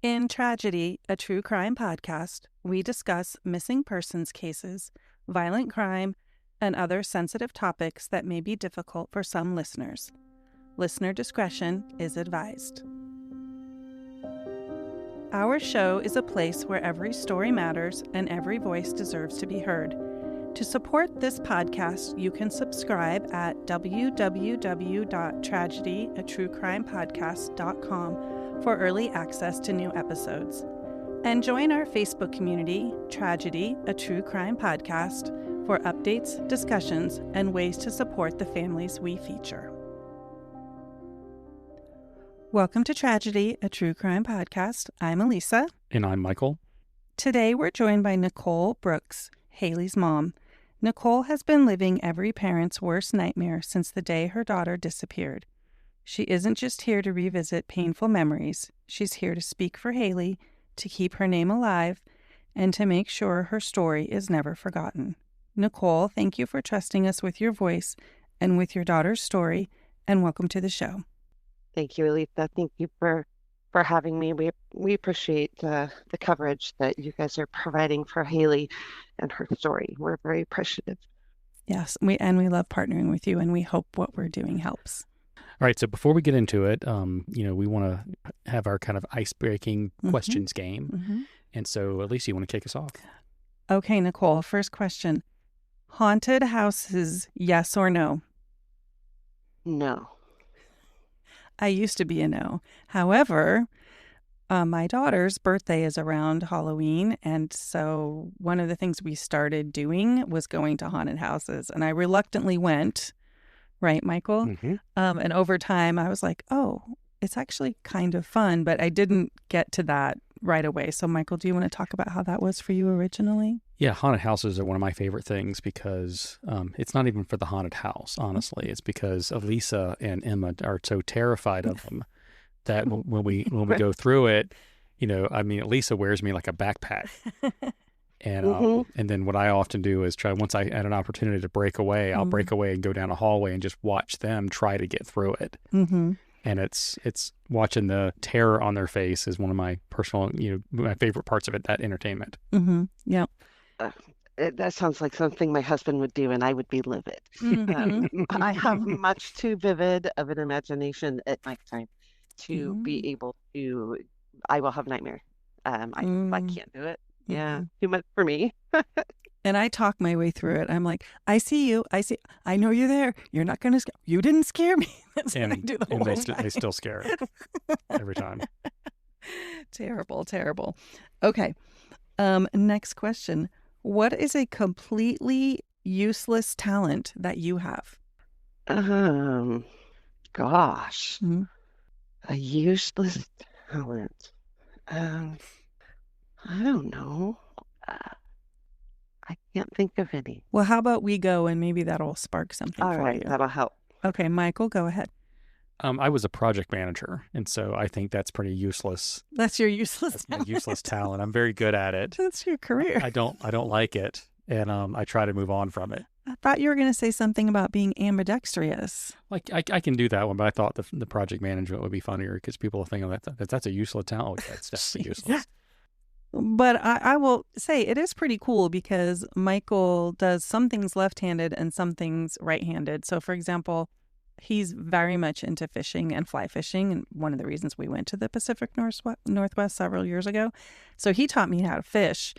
In Tragedy, a true crime podcast, we discuss missing persons cases, violent crime, and other sensitive topics that may be difficult for some listeners. Listener discretion is advised. Our show is a place where every story matters and every voice deserves to be heard. To support this podcast, you can subscribe at www.tragedyaTrueCrimePodcast.com for early access to new episodes. And join our Facebook community, Tragedy, a True Crime Podcast, for updates, discussions, and ways to support the families we feature. Welcome to Tragedy, a True Crime Podcast. I'm Elisa. And I'm Michael. Today we're joined by Nicole Brooks, Hailey's mom. Nicole has been living every parent's worst nightmare since the day her daughter disappeared. She isn't just here to revisit painful memories. She's here to speak for Hailey, to keep her name alive, and to make sure her story is never forgotten. Nicole, thank you for trusting us with your voice and with your daughter's story, and welcome to the show. Thank you, Elisa. Thank you for having me. We appreciate the coverage that you guys are providing for Hailey and her story. We're very appreciative. Yes, we love partnering with you, and we hope what we're doing helps. All right, so before we get into it, we want to have our kind of ice-breaking questions game. Mm-hmm. And so, Elisa, you want to kick us off? Okay, Nicole, first question. Haunted houses, yes or no? No. I used to be a no. However, my daughter's birthday is around Halloween, and so one of the things we started doing was going to haunted houses, and I reluctantly went. Right, Michael? Mm-hmm. And over time, I was like, oh, it's actually kind of fun, but I didn't get to that right away. So, Michael, do you want to talk about how that was for you originally? Yeah, haunted houses are one of my favorite things because it's not even for the haunted house, honestly. It's because Elisa and Emma are so terrified of them that when we go through it, Elisa wears me like a backpack. And and then what I often do is once I had an opportunity to break away, I'll break away and go down a hallway and just watch them try to get through it. Mm-hmm. And it's watching the terror on their face is one of my personal, my favorite parts of it, that entertainment. Mm-hmm. Yeah. That sounds like something my husband would do, and I would be livid. Mm-hmm. I have much too vivid of an imagination at nighttime to be able to. I will have nightmares. I can't do it. Yeah, too much for me. And I talk my way through it. I'm like, I see you. I know you're there. You're not going to scare. You didn't scare me. That's what I do the whole time. They still scare it every time. Terrible, terrible. Okay. Next question. What is a completely useless talent that you have? Gosh. A useless talent. I don't know. I can't think of any. Well, how about we go and maybe that'll spark something All for right, you. that'll help. Okay, Michael, go ahead. I was a project manager, and so I think that's pretty useless. That's your useless That's talent. my useless talent. I'm very good at it. That's your career. I don't like it, and I try to move on from it. I thought you were going to say something about being ambidextrous. Like I can do that one, but I thought the project management would be funnier because people will think that's a useless talent. Oh, that's definitely useless. But I will say it is pretty cool because Michael does some things left-handed and some things right-handed. So, for example, he's very much into fishing and fly fishing. And one of the reasons we went to the Pacific Northwest several years ago. So he taught me how to fish,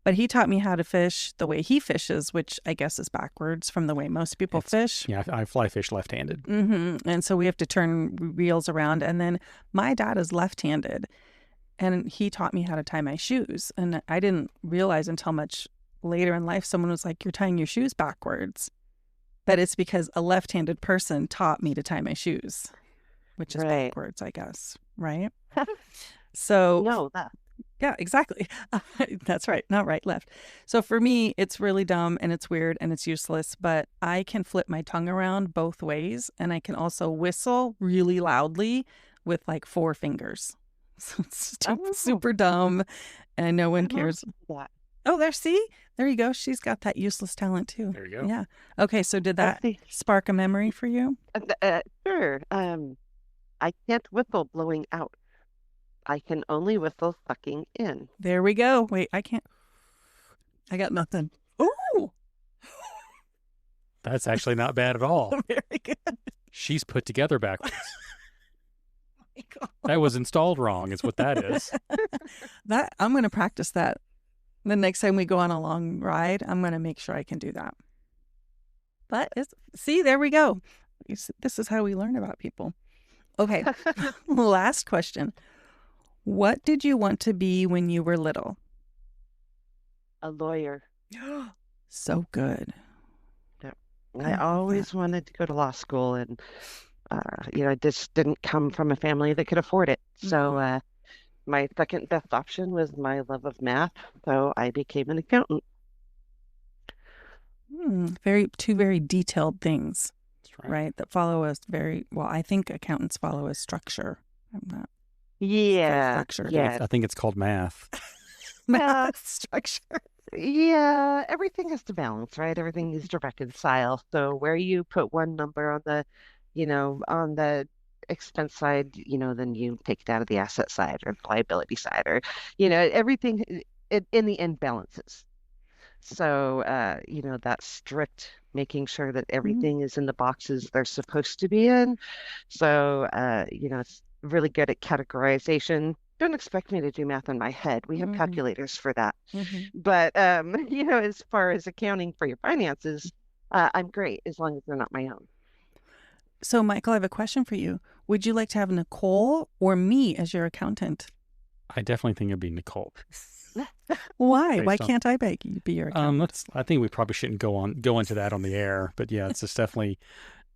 but he taught me how to fish the way he fishes, which I guess is backwards from the way most people fish. Yeah, I fly fish left-handed. Mm-hmm. And so we have to turn reels around. And then my dad is left-handed. And he taught me how to tie my shoes. And I didn't realize until much later in life, someone was like, you're tying your shoes backwards. But it's because a left-handed person taught me to tie my shoes, which is backwards, I guess. Right? So. No, that. Yeah, exactly. That's right. Not right, left. So for me, it's really dumb and it's weird and it's useless, but I can flip my tongue around both ways. And I can also whistle really loudly with like 4 fingers. So it's super dumb and no one cares. Oh, there you go. She's got that useless talent too. There you go. Yeah. Okay. So did that spark a memory for you? Sure. I can't whistle blowing out. I can only whistle sucking in. There we go. Wait, I can't. I got nothing. Oh, That's actually not bad at all. very good. She's put together backwards. Michael. That was installed wrong, is what that is. That I'm going to practice that. The next time we go on a long ride, I'm going to make sure I can do that. But see, there we go. This is how we learn about people. Okay. Last question. What did you want to be when you were little? A lawyer. So good. I always wanted to go to law school, and I just didn't come from a family that could afford it. So my second best option was my love of math, so I became an accountant. Two very detailed things, That's right? That follow us very well. I think accountants follow a structure. I'm not Yeah, structured. yeah, I think it's called math. Math structure. yeah. Everything has to balance, right? Everything needs to reconcile. So where you put one number on on the expense side, then you take it out of the asset side or the liability side, or everything in the end balances. So, that strict making sure that everything is in the boxes they're supposed to be in. So, it's really good at categorization. Don't expect me to do math in my head. We have calculators for that. But, as far as accounting for your finances, I'm great as long as they're not my own. So, Michael, I have a question for you. Would you like to have Nicole or me as your accountant? I definitely think it'd be Nicole. Why? Why can't I be your accountant? I think we probably shouldn't go into that on the air, but yeah, it's just definitely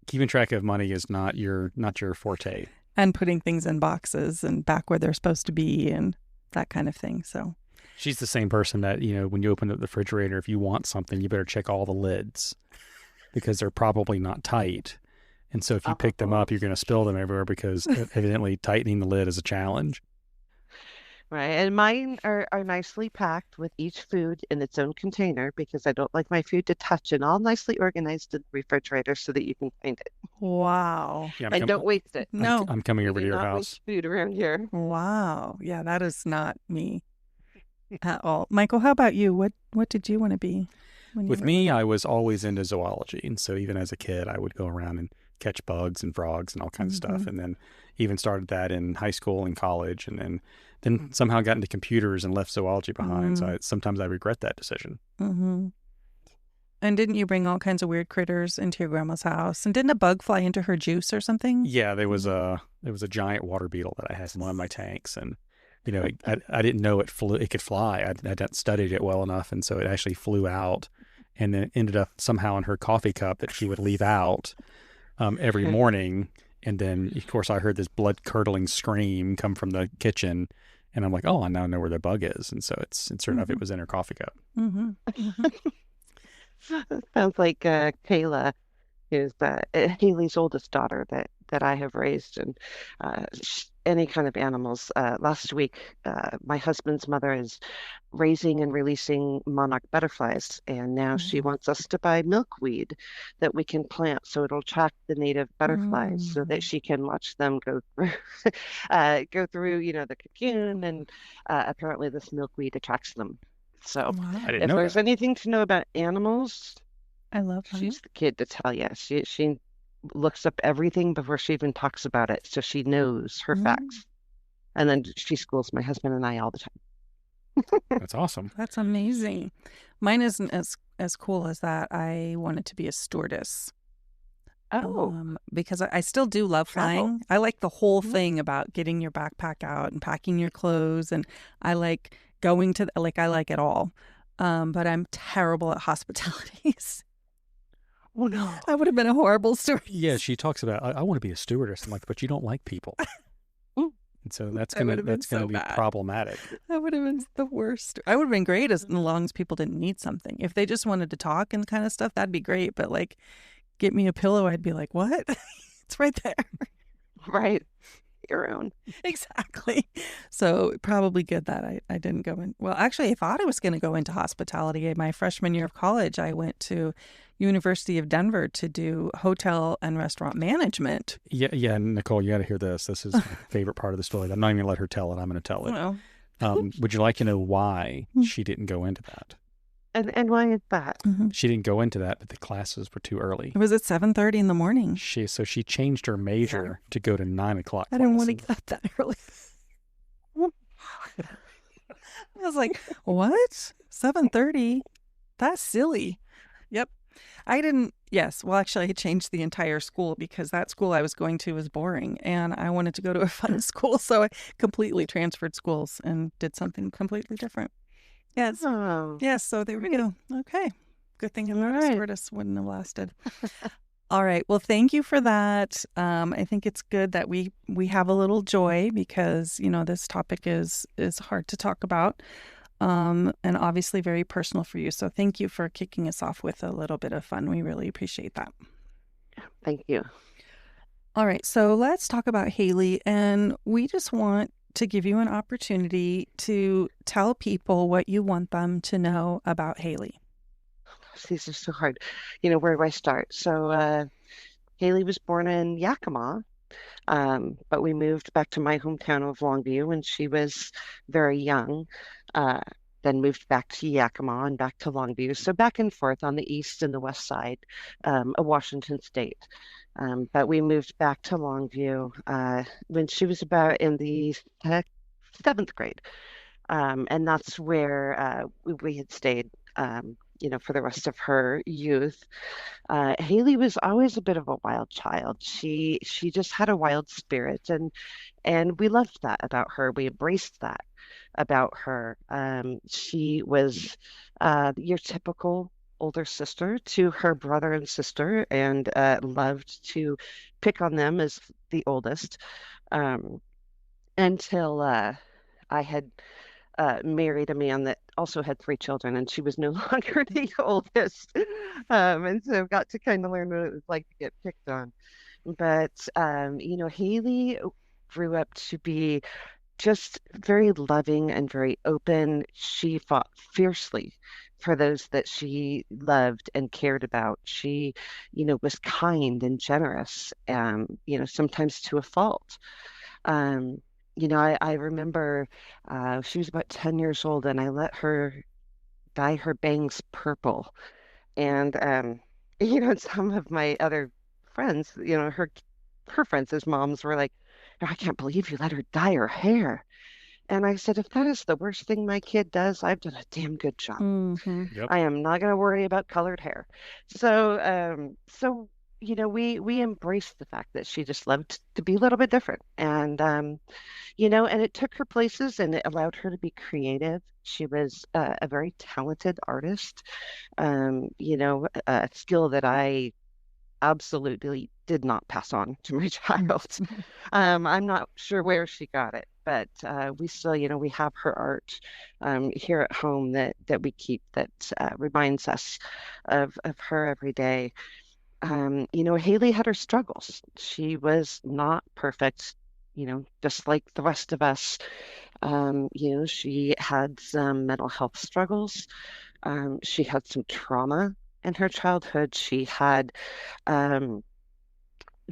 keeping track of money is not your forte. And putting things in boxes and back where they're supposed to be and that kind of thing. So she's the same person that, when you open up the refrigerator, if you want something, you better check all the lids because they're probably not tight. And so if you pick them up, you're going to spill them everywhere because evidently tightening the lid is a challenge. Right. And mine are nicely packed with each food in its own container because I don't like my food to touch, and all nicely organized in the refrigerator so that you can find it. Wow. Yeah, and don't waste it. No. I'm coming over to your not house. waste food around here. Wow. Yeah, that is not me at all. Michael, how about you? What did you want to be? With me, I was always into zoology. And so even as a kid, I would go around and catch bugs and frogs and all kinds of stuff. And then even started that in high school and college. And then somehow got into computers and left zoology behind. So sometimes I regret that decision. And didn't you bring all kinds of weird critters into your grandma's house? And didn't a bug fly into her juice or something? Yeah, there was a giant water beetle that I had in one of my tanks. And, I didn't know it could fly. I hadn't studied it well enough. And so it actually flew out and then ended up somehow in her coffee cup that she would leave out every morning. And then, of course, I heard this blood-curdling scream come from the kitchen. And I'm like, oh, I now know where the bug is. And so it's sure enough, it was in her coffee cup. Sounds like Kayla is Hailey's oldest daughter that I have raised, and any kind of animals. Last week, my husband's mother is raising and releasing monarch butterflies, and now she wants us to buy milkweed that we can plant so it'll attract the native butterflies so that she can watch them go through the cocoon, and apparently this milkweed attracts them. So if there's anything to know about animals, I love her. She's the kid to tell you. She looks up everything before she even talks about it, so she knows her facts. And then she schools my husband and I all the time. That's awesome. That's amazing. Mine isn't as cool as that. I wanted to be a stewardess. Because I still do love flying. I like the whole thing about getting your backpack out and packing your clothes, and I like going to I like it all. But I'm terrible at hospitalities. Oh no! I would have been a horrible stewardess. Yeah, she talks about I want to be a stewardess. I'm like, but you don't like people, and so that's gonna be problematic. I would have been the worst. I would have been great as long as people didn't need something. If they just wanted to talk and kind of stuff, that'd be great. But get me a pillow, I'd be like, what? It's right there. Right. your own. Exactly. So probably good that I didn't go in. Well, actually, I thought I was going to go into hospitality. My freshman year of college, I went to University of Denver to do hotel and restaurant management. Yeah, Nicole, you got to hear this. This is my favorite part of the story. I'm not even going to let her tell it. I'm going to tell it. Well, Would you like to know why she didn't go into that? And why is that? She didn't go into that, but the classes were too early. It was at 7:30 in the morning. So she changed her major to go to 9 o'clock. I didn't want to get up that early. I was like, what? 7:30? That's silly. Yep. I didn't. Yes. Well, actually, I changed the entire school because that school I was going to was boring and I wanted to go to a fun school. So I completely transferred schools and did something completely different. Yes. Oh, Yes. So there we go. Okay. Good thing all Hilarious right. Tortoise wouldn't have lasted. All right. Well, thank you for that. I think it's good that we have a little joy because, this topic is hard to talk about. And obviously very personal for you. So thank you for kicking us off with a little bit of fun. We really appreciate that. Thank you. All right, so let's talk about Hailey. And we just want to give you an opportunity to tell people what you want them to know about Hailey. These are so hard. Where do I start? So Haley was born in Yakima, but we moved back to my hometown of Longview when she was very young. Uh, then moved back to Yakima and back to Longview. So back and forth on the east and the west side of Washington State. But we moved back to Longview when she was about in the seventh grade. And that's where we had stayed, for the rest of her youth. Haley was always a bit of a wild child. She just had a wild spirit, and we loved that about her. We embraced that about her. She was your typical older sister to her brother and sister, and loved to pick on them as the oldest, um, until I had married a man that also had three children, and she was no longer the oldest. And so got to kind of learn what it was like to get picked on. But, Haley grew up to be just very loving and very open. She fought fiercely for those that she loved and cared about. She, was kind and generous, sometimes to a fault. Um, I remember she was about 10 years old and I let her dye her bangs purple. And, some of my other friends, her friends as moms were like, "No, I can't believe you let her dye her hair." And I said, if that is the worst thing my kid does, I've done a damn good job. Mm-hmm. Yep. I am not going to worry about colored hair. So, we embraced the fact that she just loved to be a little bit different. And it took her places and it allowed her to be creative. She was a very talented artist, a skill that I absolutely did not pass on to my child. I'm not sure where she got it, but we still, we have her art here at home that we keep that reminds us of her every day. Haley had her struggles. She was not perfect, just like the rest of us. She had some mental health struggles. She had some trauma in her childhood. She had um,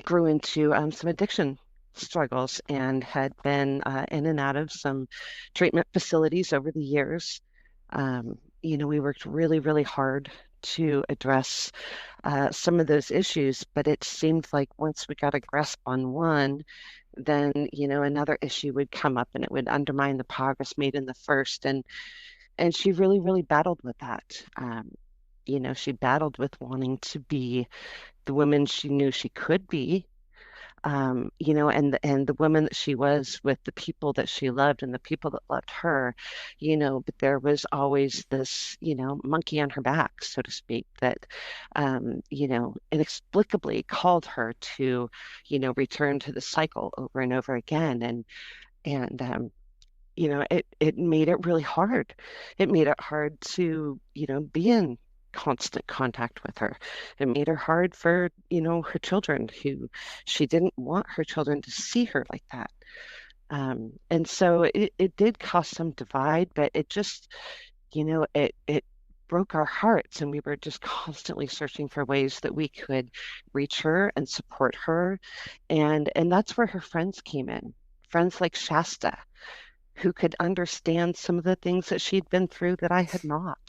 grew into some addiction struggles and had been in and out of some treatment facilities over the years. We worked really, really hard to address some of those issues, but it seemed like once we got a grasp on one, then, another issue would come up and it would undermine the progress made in the first. And she really, really battled with that. She battled with wanting to be the woman she knew she could be, and the woman that she was with the people that she loved and the people that loved her, but there was always this, monkey on her back, so to speak, that, inexplicably called her to, return to the cycle over and over again. And it made it really hard. It made it hard to, be in constant contact with her. It made her hard for, her children who she didn't want her children to see her like that. And so it did cause some divide, but it just, it broke our hearts, and we were just constantly searching for ways that we could reach her and support her. And that's where her friends came in. Friends like Shasta, who could understand some of the things that she'd been through that I had not.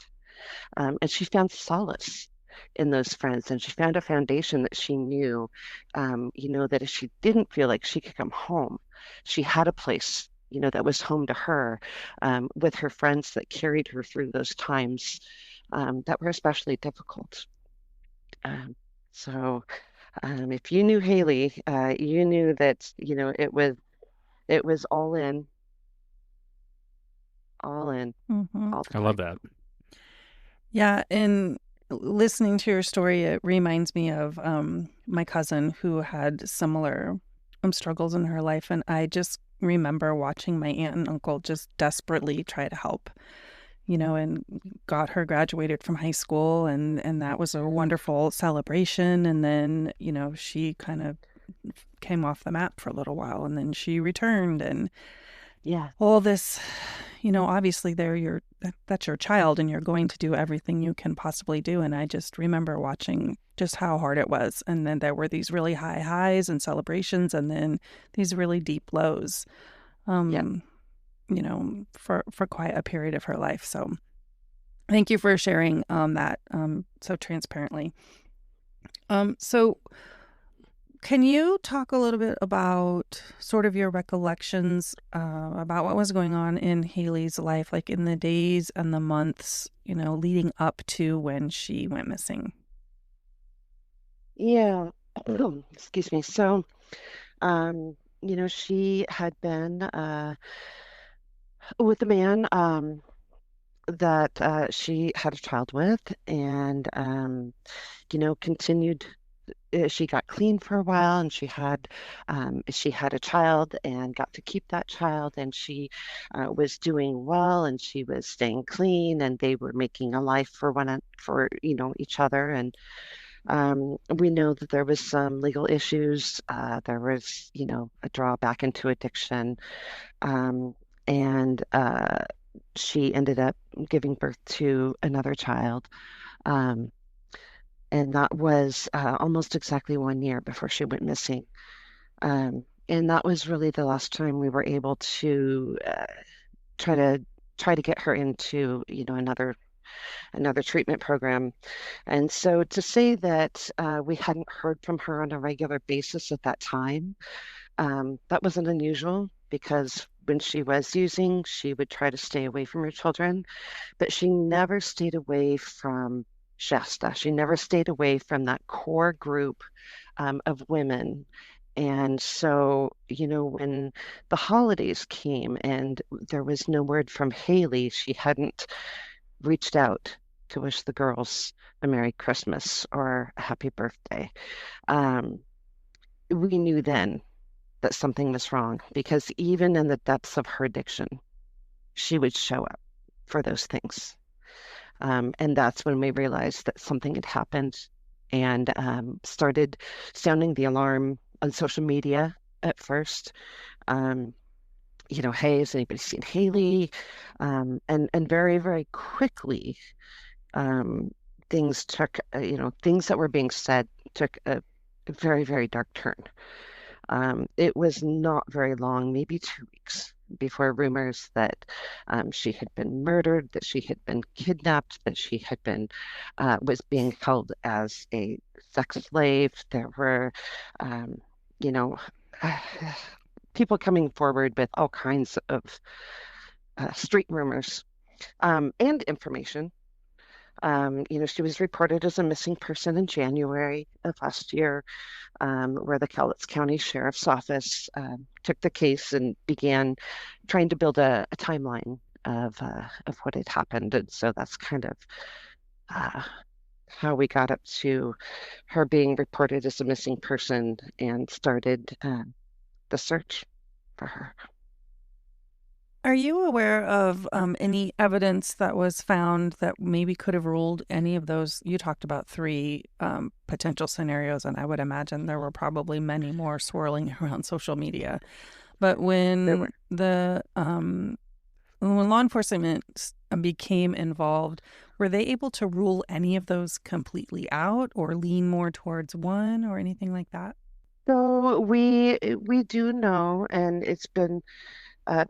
And she found solace in those friends, and she found a foundation that she knew, that if she didn't feel like she could come home, she had a place, that was home to her, with her friends that carried her through those times that were especially difficult. Um, so if you knew Hailey, you knew that, it was all in, Mm-hmm. all the I love time. that. Yeah, and listening to your story, it reminds me of my cousin who had similar struggles in her life, and I just remember watching my aunt and uncle just desperately try to help, and got her graduated from high school, and that was a wonderful celebration. And then, she kind of came off the map for a little while, and then she returned, and Yeah, all this, obviously that's your child, and you're going to do everything you can possibly do. And I just remember watching just how hard it was. And then there were these really high highs and celebrations, and then these really deep lows, yeah. um, for quite a period of her life. So thank you for sharing that so transparently. So can you talk a little bit about sort of your recollections about what was going on in Hailey's life, like in the days and the months, leading up to when she went missing? Yeah. Excuse me. So, she had been with a man that she had a child with, and continued. She got clean for a while, and she had a child and got to keep that child, and she was doing well, and she was staying clean, and they were making a life for each other. And we know that there was some legal issues. There was, a drawback into addiction. Um, and she ended up giving birth to another child. Um, and that was almost exactly 1 year before she went missing. And that was really the last time we were able to try to try to get her into, another treatment program. And so to say that we hadn't heard from her on a regular basis at that time, that wasn't unusual, because when she was using, she would try to stay away from her children, but she never stayed away from Shasta. She never stayed away from that core group of women. And so, when the holidays came and there was no word from Hailey, she hadn't reached out to wish the girls a Merry Christmas or a happy birthday. Um, we knew then that something was wrong, because even in the depths of her addiction, she would show up for those things. And that's when we realized that something had happened, and started sounding the alarm on social media at first. Um, hey, has anybody seen Hailey? And very, very quickly, um, things that were being said took a very, very dark turn. It was not very long, maybe 2 weeks, before rumors that she had been murdered, that she had been kidnapped, that she had been was being held as a sex slave. There were, um, you know, people coming forward with all kinds of street rumors and information. She was reported as a missing person in January of last year, where the Cowlitz County Sheriff's Office took the case and began trying to build a timeline of what had happened. And so that's kind of uh, how we got up to her being reported as a missing person and started the search for her. Are you aware of any evidence that was found that maybe could have ruled any of those? You talked about three potential scenarios, and I would imagine there were probably many more swirling around social media. But There were. when law enforcement became involved, were they able to rule any of those completely out or lean more towards one or anything like that? So we do know, and it's been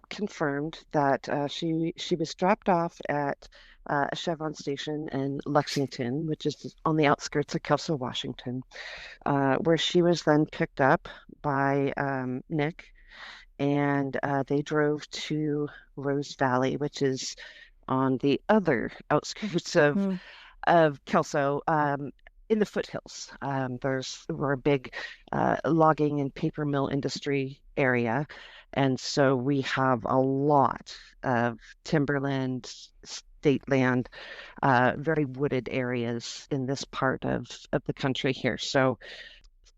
confirmed that she was dropped off at a Chevron station in Lexington, which is on the outskirts of Kelso, Washington, where she was then picked up by Nick, and they drove to Rose Valley, which is on the other outskirts Mm-hmm. of Kelso, in the foothills. We're a big logging and paper mill industry area, and so we have a lot of timberland, state land, very wooded areas in this part of the country here. So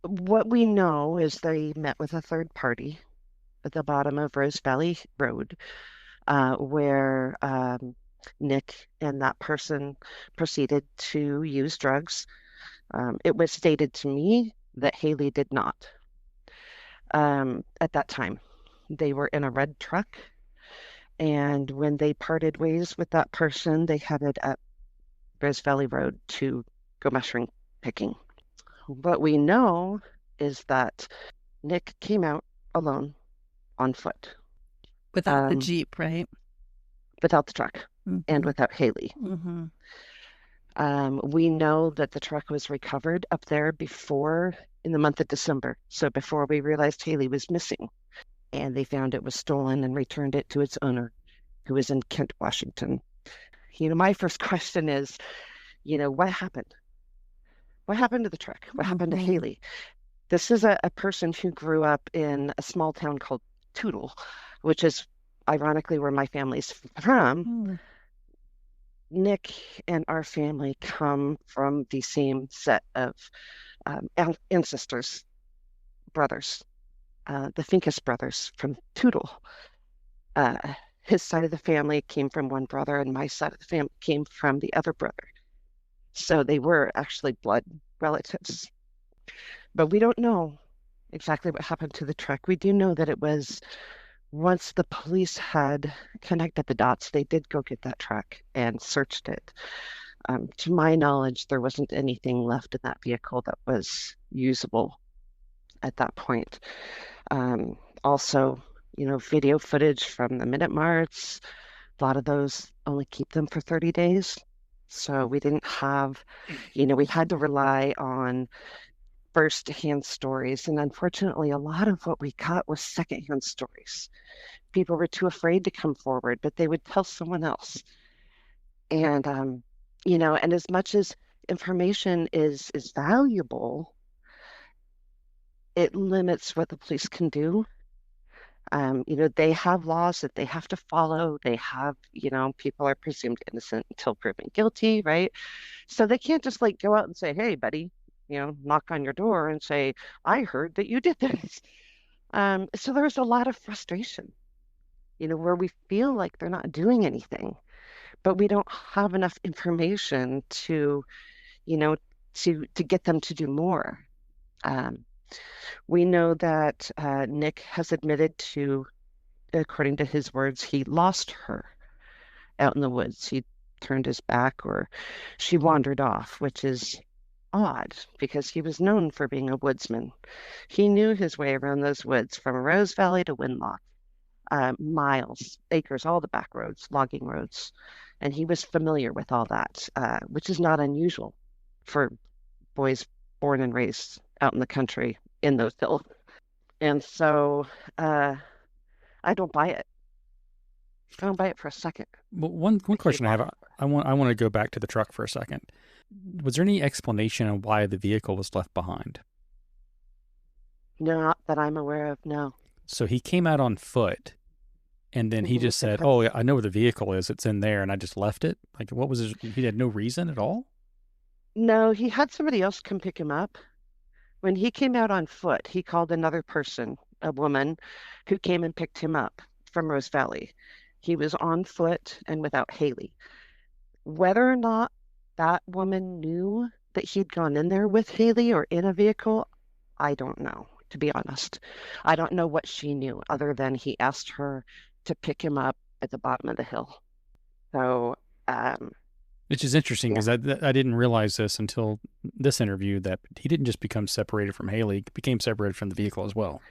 what we know is they met with a third party at the bottom of Rose Valley Road, where Nick and that person proceeded to use drugs. It was stated to me that Hailey did not at that time. They were in a red truck, and when they parted ways with that person, they headed up Rose Valley Road to go mushroom picking. What we know is that Nick came out alone on foot, Without the um, Jeep, right? without the truck and Mm-hmm. without Hailey. Mm-hmm. We know that the truck was recovered up there before in the month of December. So before we realized Hailey was missing, and they found it was stolen and returned it to its owner, who is in Kent, Washington. My first question is, what happened? What happened to the truck? What happened to Mm-hmm. Hailey? This is a person who grew up in a small town called Tootle, which is ironically where my family's from. Mm-hmm. Nick and our family come from the same set of ancestors, brothers, the Finkus brothers from Tootle. Uh, his side of the family came from one brother, and my side of the family came from the other brother. So they were actually blood relatives. But we don't know exactly what happened to the truck. We do know that it was once the police had connected the dots, they did go get that truck and searched it. To my knowledge, there wasn't anything left in that vehicle that was usable at that point. Also, video footage from the minute marts, a lot of those only keep them for 30 days. So we didn't have, we had to rely on first-hand stories. And unfortunately, a lot of what we got was second-hand stories. People were too afraid to come forward, but they would tell someone else. And, and as much as information is valuable, it limits what the police can do. They have laws that they have to follow. They have, people are presumed innocent until proven guilty, right? So they can't just like go out and say, "Hey, buddy," knock on your door and say, "I heard that you did this." So there's a lot of frustration, where we feel like they're not doing anything, but we don't have enough information to, you know, to get them to do more. Um, we know that Nick has admitted to, according to his words, he lost her out in the woods. He turned his back or she wandered off, which is odd because he was known for being a woodsman. He knew his way around those woods from Rose Valley to Winlock, miles, acres, all the back roads, logging roads. And he was familiar with all that, which is not unusual for boys born and raised out in the country in those hills. And so I don't buy it. I don't buy it for a second. Well, one That he question I lost have, I want to go back to the truck for a second. Was there any explanation on why the vehicle was left behind? Not that I'm aware of, no. So he came out on foot, and then he just said, "Oh, yeah, I know where the vehicle is. It's in there," and I just left it. Like, what was his? He had no reason at all. No, he had somebody else come pick him up. When he came out on foot, he called another person, a woman, who came and picked him up from Rose Valley. He was on foot and without Hailey. Whether or not that woman knew that he'd gone in there with Hailey or in a vehicle, I don't know, to be honest. I don't know what she knew other than he asked her to pick him up at the bottom of the hill. So, um, Which is interesting yeah, because I didn't realize this until this interview that he didn't just become separated from Hailey, he became separated from the vehicle as well.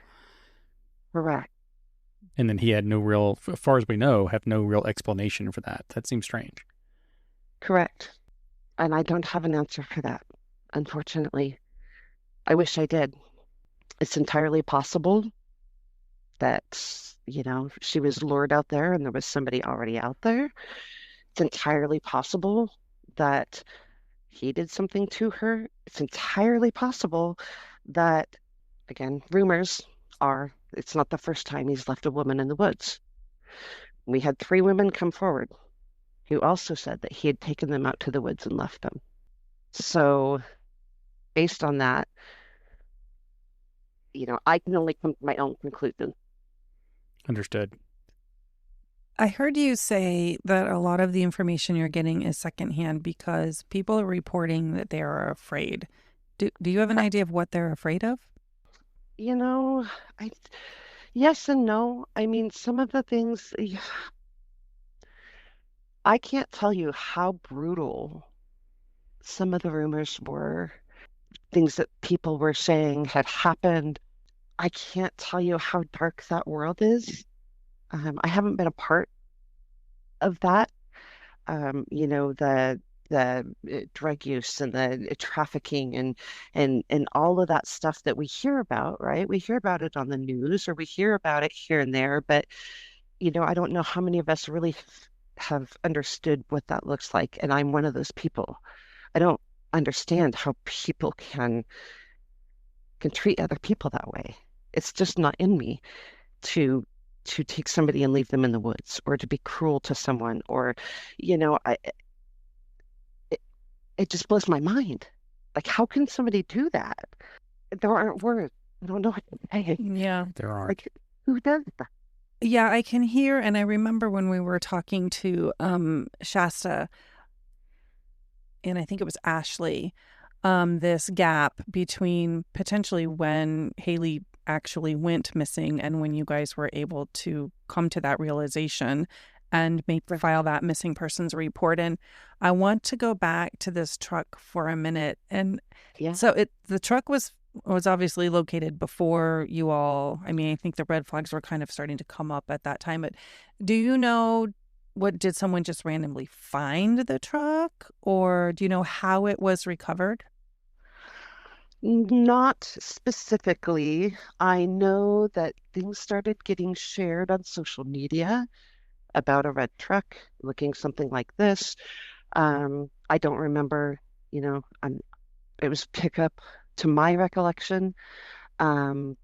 correct, And then he had no real, as far as we know, have no real explanation for that. That seems strange. correct. And I don't have an answer for that, unfortunately. I wish I did. It's entirely possible that, she was lured out there and there was somebody already out there. It's entirely possible that he did something to her. It's entirely possible that, again, rumors are it's not the first time he's left a woman in the woods. We had 3 women come forward who also said that he had taken them out to the woods and left them. So, based on that, I can only come to my own conclusion. Understood. I heard you say that a lot of the information you're getting is secondhand because people are reporting that they are afraid. Do you have an idea of what they're afraid of? You know, I yes and no. I mean, some of the things I can't tell you how brutal some of the rumors were, things that people were saying had happened. I can't tell you how dark that world is. I haven't been a part of that. The drug use and the trafficking and all of that stuff that we hear about, right? We hear about it on the news or we hear about it here and there, but I don't know how many of us really have understood what that looks like. And I'm one of those people. I don't understand how people can treat other people that way. It's just not in me to take somebody and leave them in the woods or to be cruel to someone or it, it just blows my mind. Like, how can somebody do that? There aren't words. I don't know what to say. Yeah. There aren't. Like, who does that? Yeah, I can hear, and I remember when we were talking to Shasta, and I think it was Ashley, this gap between potentially when Hailey actually went missing and when you guys were able to come to that realization and file that missing persons report. And I want to go back to this truck for a minute. And Yeah. so the truck was obviously located before you all. I mean, I think the red flags were kind of starting to come up at that time. But do you know did someone just randomly find the truck, or do you know how it was recovered? Not specifically. I know that things started getting shared on social media about a red truck looking something like this. I don't remember, it was pickup to my recollection. Um,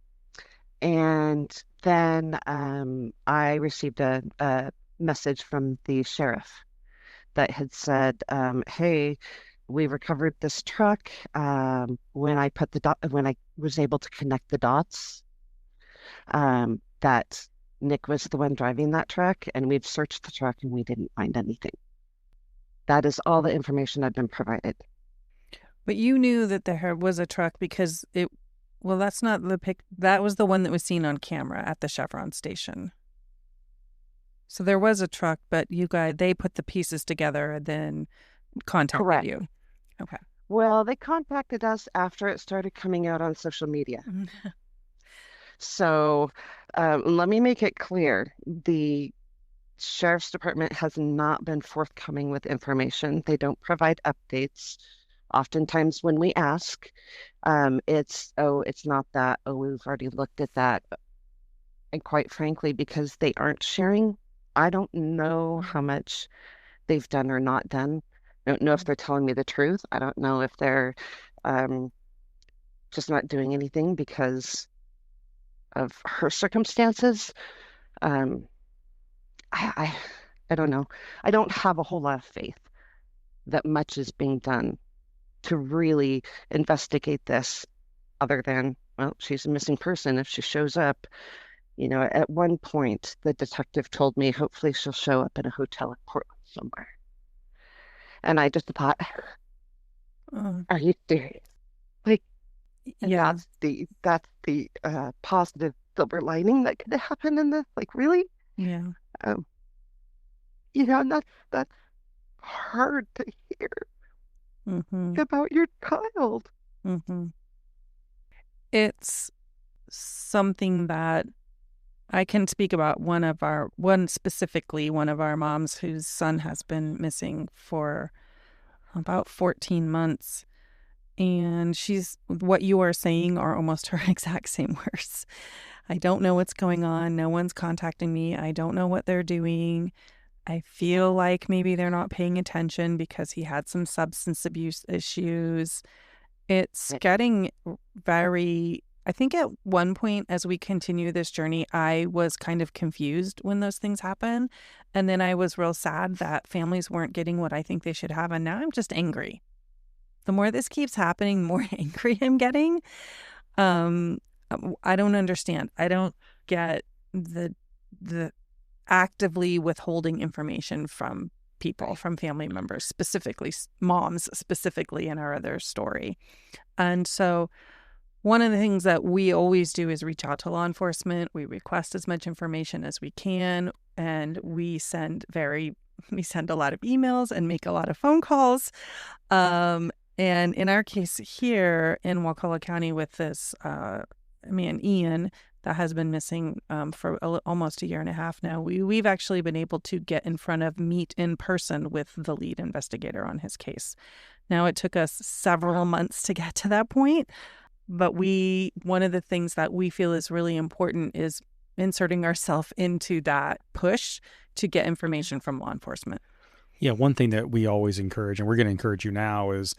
and then I received a message from the sheriff that had said, "Hey, we recovered this truck. When I was able to connect the dots, that Nick was the one driving that truck, and we've searched the truck and we didn't find anything. That is all the information I've been provided." But you knew that there was a truck because that's not that was the one that was seen on camera at the Chevron station. So there was a truck, but they put the pieces together and then contacted Correct. you. Okay. Well, they contacted us after it started coming out on social media. So let me make it clear. The Sheriff's Department has not been forthcoming with information. They don't provide updates. Oftentimes when we ask, it's not that. Oh, we've already looked at that. And quite frankly, because they aren't sharing, I don't know how much they've done or not done. I don't know if they're telling me the truth. I don't know if they're just not doing anything because of her circumstances. Um, I don't know. I don't have a whole lot of faith that much is being done to really investigate this other than, well, she's a missing person. If she shows up, At one point, the detective told me hopefully she'll show up in a hotel in Portland somewhere. And I just thought, Uh, are you serious? Like, and yeah. that's the positive silver lining that could happen in this. Like, really? Yeah. Um, and that's hard to hear Mm-hmm. about your child. Mm-hmm. It's something that I can speak about one of our moms whose son has been missing for about 14 months. And what you are saying are almost her exact same words. I don't know what's going on. No one's contacting me. I don't know what they're doing. I feel like maybe they're not paying attention because he had some substance abuse issues. It's getting very, I think at one point as we continue this journey, I was kind of confused when those things happen. And then I was real sad that families weren't getting what I think they should have. And now I'm just angry. The more this keeps happening, the more angry I'm getting. Um, I don't understand. I don't get the actively withholding information from people, from family members, specifically moms, specifically in our other story. And so one of the things that we always do is reach out to law enforcement. We request as much information as we can, and we send a lot of emails and make a lot of phone calls. And in our case here in Wakulla County with this man, Ian, that has been missing for almost a year and a half now, we've actually been able to meet in person with the lead investigator on his case. Now, it took us several months to get to that point, but one of the things that we feel is really important is inserting ourselves into that push to get information from law enforcement. Yeah, one thing that we always encourage, and we're going to encourage you now, is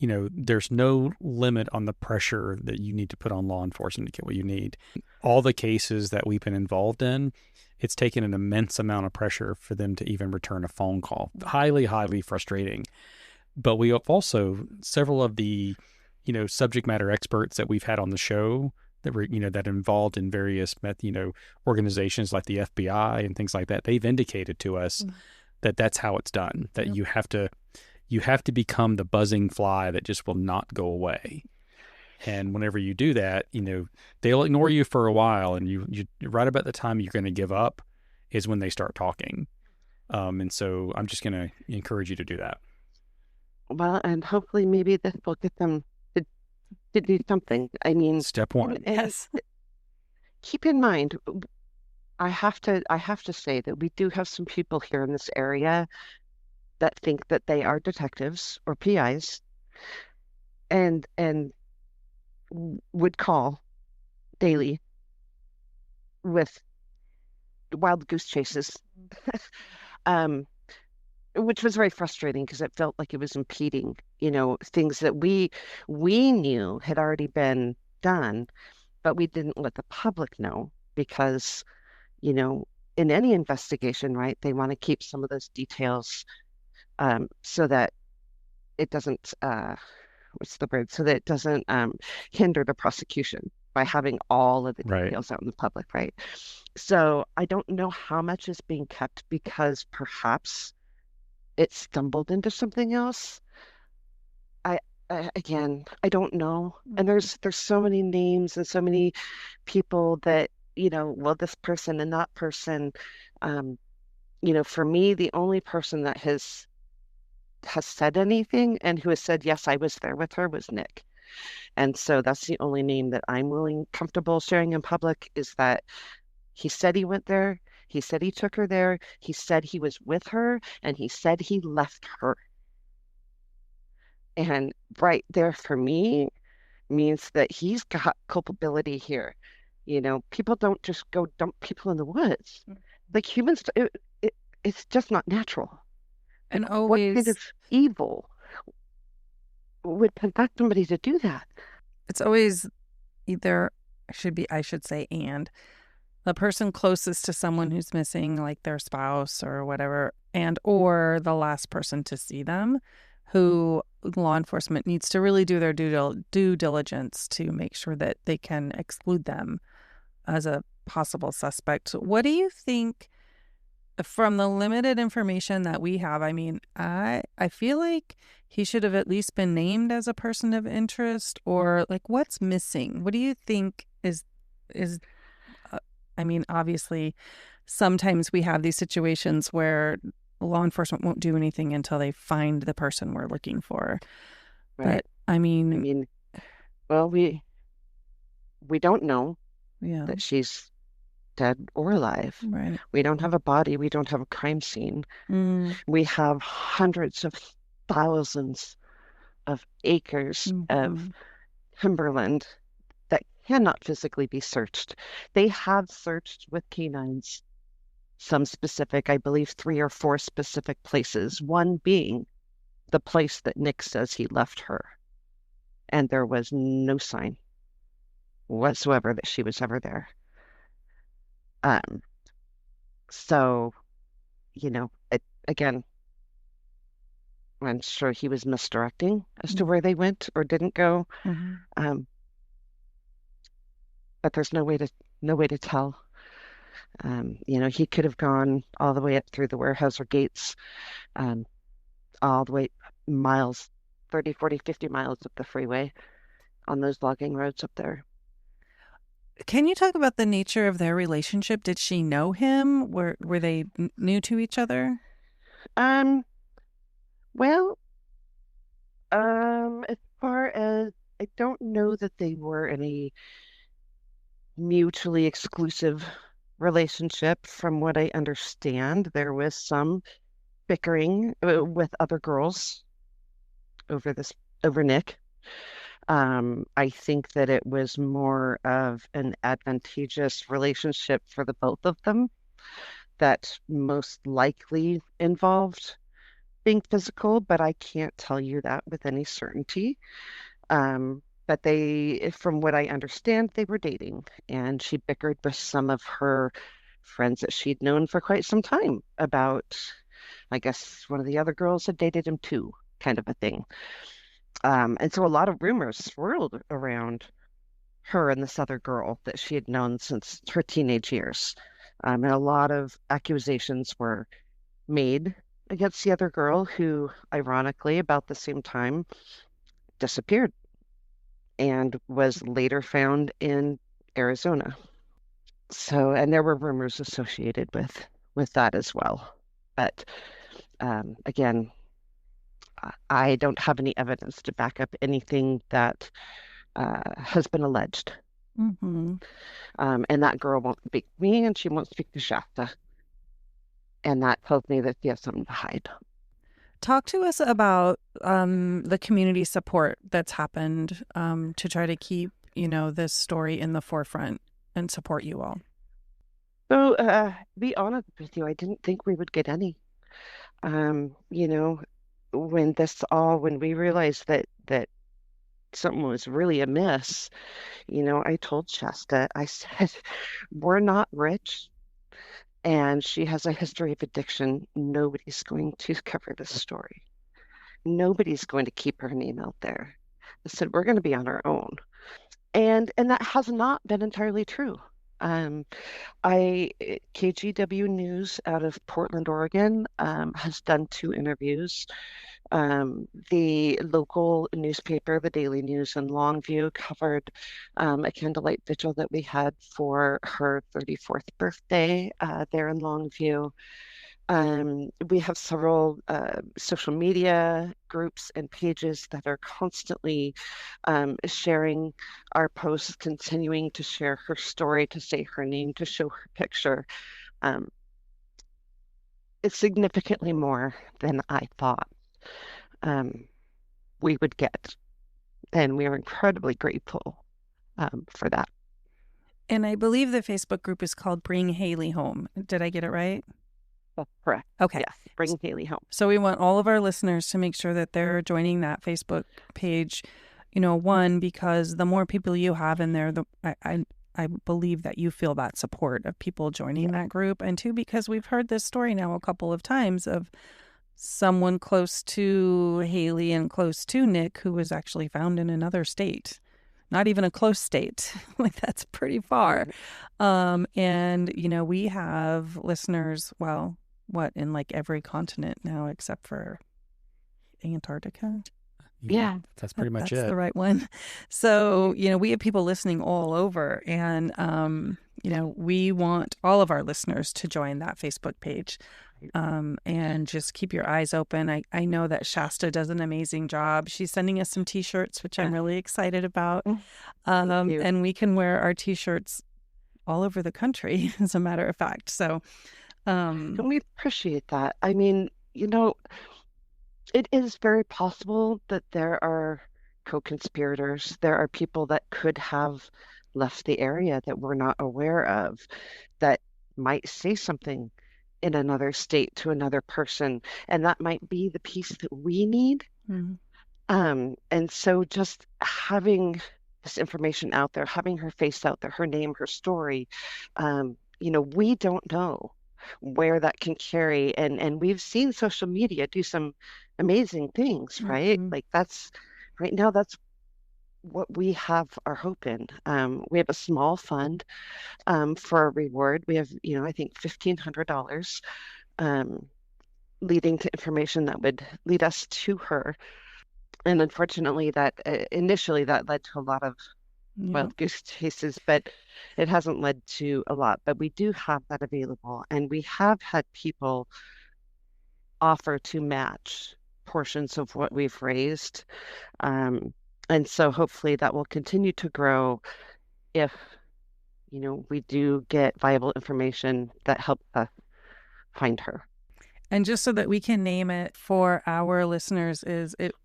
there's no limit on the pressure that you need to put on law enforcement to get what you need. All the cases that we've been involved in, it's taken an immense amount of pressure for them to even return a phone call. Highly, highly frustrating. But we have also several of the, subject matter experts that we've had on the show that were, that involved in various, organizations like the FBI and things like that. They've indicated to us that that's how it's done, that you have to become the buzzing fly that just will not go away. And whenever you do that, they'll ignore you for a while, and you right about the time you're going to give up is when they start talking. And so I'm just going to encourage you to do that. Well, and hopefully maybe this will get them to do something. I mean, step one. Yes. Keep in mind, I have to say that we do have some people here in this area that think that they are detectives or PIs and would call daily with wild goose chases, which was very frustrating because it felt like it was impeding, things that we knew had already been done, but we didn't let the public know because, in any investigation, right, they want to keep some of those details so that it doesn't, what's the word? So that it doesn't hinder the prosecution by having all of the details out in the public, right? So I don't know how much is being kept because perhaps it stumbled into something else. Again, I don't know. And there's so many names and so many people that, well, this person and that person. For me, the only person that has said anything and who has said, yes, I was there with her was Nick. And so that's the only name that I'm comfortable sharing in public is that he said he went there. He said he took her there. He said he was with her and he said he left her. And right there for me means that he's got culpability here. People don't just go dump people in the woods. Like humans, it's just not natural. And What kind of evil would conduct somebody to do that? It's always either, I should say, and the person closest to someone who's missing, like their spouse or whatever, or the last person to see them, who law enforcement needs to really do their due diligence to make sure that they can exclude them as a possible suspect. What do you think from the limited information that we have? I mean, I feel like he should have at least been named as a person of interest, or like what's missing? What do you think is I mean, obviously sometimes we have these situations where law enforcement won't do anything until they find the person we're looking for. Right. But I mean, Well, we don't know yeah, that she's dead or alive. right. We don't have a body. We don't have a crime scene. Mm, We have hundreds of thousands of acres of mhm, timberland that cannot physically be searched. They have searched with canines some specific, I believe, 3 or 4 specific places, one being the place that Nick says he left her. And there was no sign whatsoever that she was ever there. Um, so, again, I'm sure he was misdirecting as to where they went or didn't go. mhm. Um, but there's no way to tell. He could have gone all the way up through the Weyerhaeuser gates, um, all the way miles, 30, 40, 50 miles up the freeway on those logging roads up there. Can you talk about the nature of their relationship? Did she know him? Were they new to each other? Um, well, as far as I don't know that they were in a mutually exclusive relationship. From what I understand, there was some bickering with other girls over over Nick. I think that it was more of an advantageous relationship for the both of them that most likely involved being physical, but I can't tell you that with any certainty. But from what I understand, they were dating, and she bickered with some of her friends that she'd known for quite some time about, I guess one of the other girls had dated him too, kind of a thing. And so a lot of rumors swirled around her and this other girl that she had known since her teenage years. And a lot of accusations were made against the other girl, who, ironically, about the same time, disappeared and was later found in Arizona. So, and there were rumors associated with that as well. But again, I don't have any evidence to back up anything that has been alleged. Mm-hmm. And that girl won't speak to me, and she won't speak to Shasta. And that tells me that she has something to hide. Talk to us about the community support that's happened to try to keep, this story in the forefront and support you all. So, to be honest with you, I didn't think we would get any. Um, you know, when we realized that something was really amiss, I told Shasta, I said, we're not rich, and she has a history of addiction. Nobody's going to cover this story. Nobody's going to keep her name out there. I said, we're going to be on our own. And that has not been entirely true. Um, KGW News out of Portland, Oregon, has done 2 interviews. The local newspaper, the Daily News in Longview, covered a candlelight vigil that we had for her 34th birthday there in Longview. We have several social media groups and pages that are constantly sharing our posts, continuing to share her story, to say her name, to show her picture. It's significantly more than I thought we would get. And we are incredibly grateful for that. And I believe the Facebook group is called Bring Hailey Home. Did I get it right? That's correct. Okay. Yes, Bring Hailey Home. So we want all of our listeners to make sure that they're joining that Facebook page. One, because the more people you have in there, I believe that you feel that support of people joining that group. And 2, because we've heard this story now a couple of times of someone close to Hailey and close to Nick who was actually found in another state. not even a close state. Like that's pretty far. And, we have listeners, well, in like every continent now except for Antarctica. Yeah. That's pretty much That's it. the right one. So, we have people listening all over. And, we want all of our listeners to join that Facebook page. And just keep your eyes open. I know that Shasta does an amazing job. She's sending us some T-shirts, which I'm really excited about. And we can wear our T-shirts all over the country, as a matter of fact. So, And we appreciate that. I mean, it is very possible that there are co-conspirators. There are people that could have left the area that we're not aware of that might say something in another state to another person, and that might be the piece that we need. And so just having this information out there, having her face out there, her name, her story, we don't know where that can carry. And we've seen social media do some amazing things, right? Like right now, that's what we have our hope in. We have a small fund for a reward. We have, I think $1,500 leading to information that would lead us to her. And unfortunately, that initially that led to a lot of wild goose chases, but it hasn't led to a lot. But we do have that available, and we have had people offer to match portions of what we've raised. And so hopefully that will continue to grow if, we do get viable information that helps us find her. And just so that we can name it for our listeners,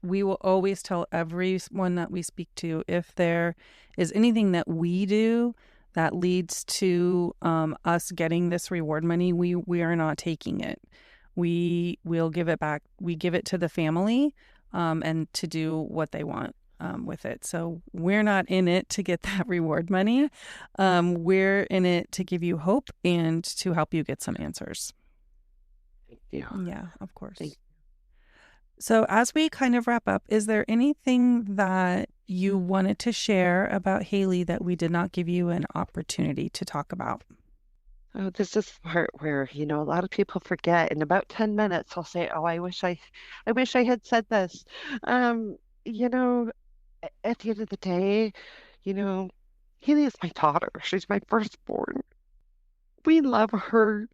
we will always tell everyone that we speak to, if there is anything that we do that leads to us getting this reward money, we are not taking it. We will give it back. We give it to the family and to do what they want with it. So we're not in it to get that reward money. We're in it to give you hope and to help you get some answers. Thank you. Yeah, of course. Thank you. So as we kind of wrap up, is there anything that you wanted to share about Hailey that we did not give you an opportunity to talk about? Oh, this is the part where, a lot of people forget. In about 10 minutes, I'll say, "Oh, I wish I had said this." At the end of the day, Hailey is my daughter. She's my firstborn. We love her.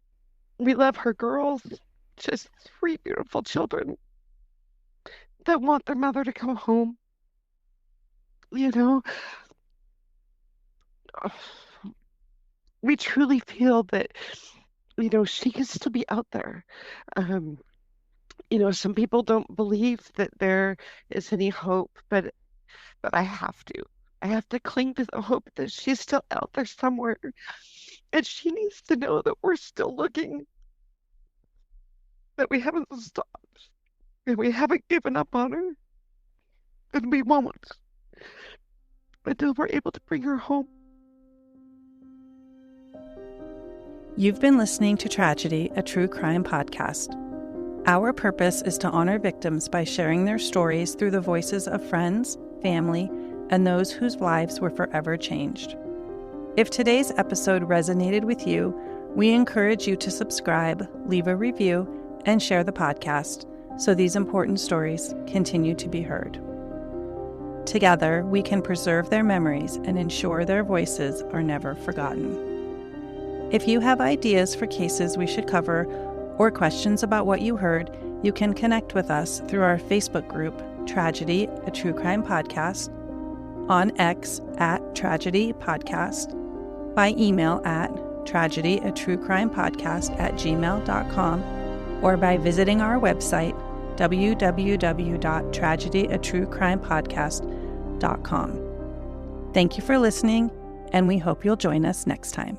We love her girls. Just 3 beautiful children that want their mother to come home. We truly feel that, she can still be out there. Some people don't believe that there is any hope, but I have to. I have to cling to the hope that she's still out there somewhere. And she needs to know that we're still looking, that we haven't stopped, and we haven't given up on her, and we won't until we're able to bring her home. You've been listening to Tragedy, a true crime podcast. Our purpose is to honor victims by sharing their stories through the voices of friends, family, and those whose lives were forever changed. If today's episode resonated with you, we encourage you to subscribe, leave a review, and share the podcast so these important stories continue to be heard. Together, we can preserve their memories and ensure their voices are never forgotten. If you have ideas for cases we should cover or questions about what you heard, you can connect with us through our Facebook group, Tragedy, a True Crime Podcast, on X @Tragedy Podcast, by email at tragedyaTrueCrimePodcast@gmail.com, or by visiting our website, www.tragedyaTrueCrimePodcast.com. Thank you for listening, and we hope you'll join us next time.